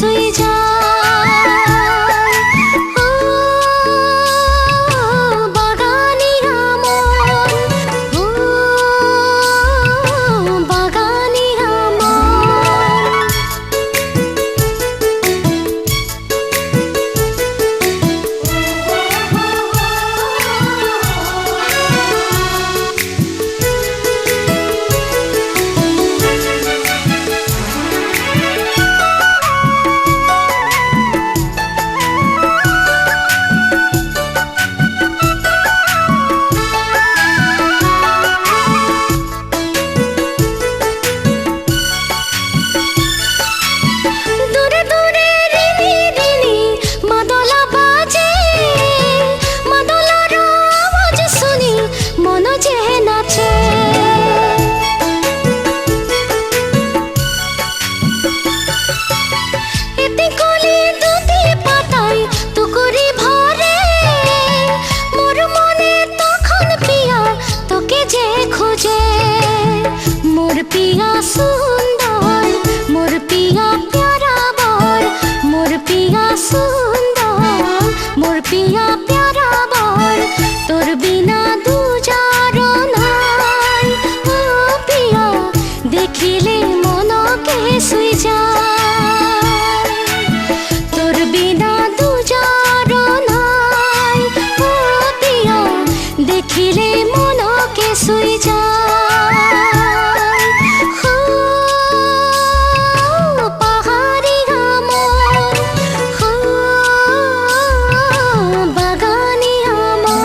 শুই যায়। ও বাগানিয়া মন, ও বাগানিয়া মন। দূরে দূরে রিনি রিনি মাদলা বাজে, মাদলার আওয়াজ শুনি মন যে নাচে। এতে কলি দুটি পাতায় টুকুরি ভরে, মোর মনে তখন পিয়া তোকে যে খুঁজে। মোর পিয়া সুন্দর, মোর পিয়া প্যারা বর, মোর পিয়া সুন্দর, মোর পিয়া প্যারা বর। তোর বিনা দুজার নাই, ও পিয়া দেখিলে মনকে শুই যায়। তোর বিনা দুজার নাই, ও পিয়া দেখিলে মনকে শুই যায়। হো পাহাড়িয়া মন, হো বাগানিয়া মন।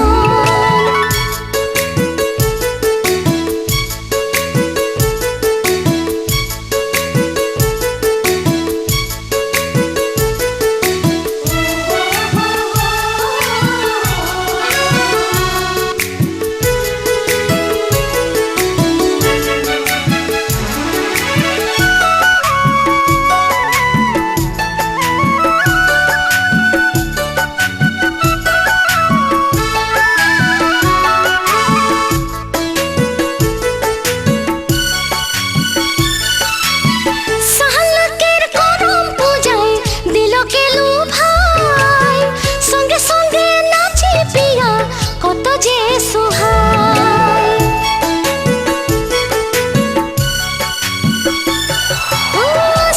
সাহালকের করম পূজায় দিলকে লুভায়, সঙ্গে সঙ্গে নাচে পিয়া কত যে সোহায়। ও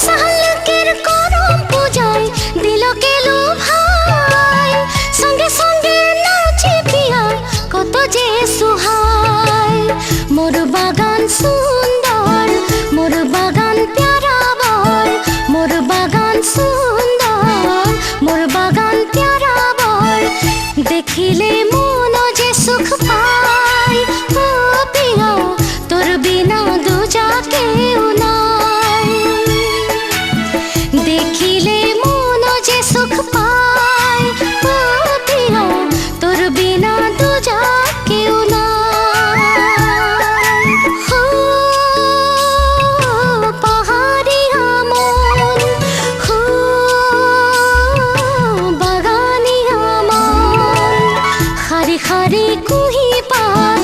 সাহালকের করম পূজায় দিলকে লুভায়, সঙ্গে সঙ্গে নাচে পিয়া কত যে সোহায়। মোর বাগান সুন্দর, মোর বাগান প্যারা বর, মোর বাগান সুন্দর, মোর বাগান প্যারা বর। দেখিলে মন যে সুখ পায়, ও পিয়া তোর বিনা দুজা কেউ নাই। দেখিলে মন যে সুখ পায়, ও পিয়া তোর বিনা দুজা কেউ নাই। হো পাহাড়িয়া মন, হো বাগানিয়া মন। हरी हरी कुही पात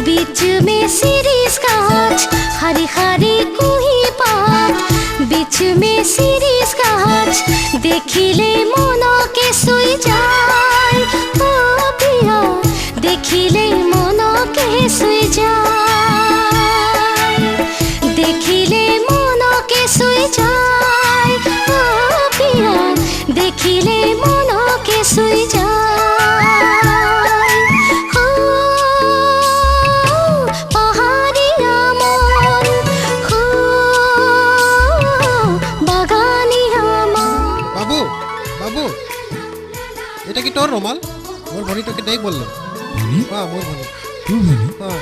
बीच में शिरीष गाछ, हरी हरी कुही पात बीच में शिरीष गाछ। देखिले मनके शुई যায়, ও পিয়া দেখিলে মনকে শুই যায়। দেখিলে মনকে শুই যায়, ও পিয়া দেখিলে মনকে শুই যায়। ও পাহাড়িয়া মন, ও বাগানিয়া মন। বাবু বাবু, এটা কি তোর রুমাল? মোর ভনি তোকে দেখ বললো। ভনি? হ্যাঁ মোর ভনি। তোর ভনি? হ্যাঁ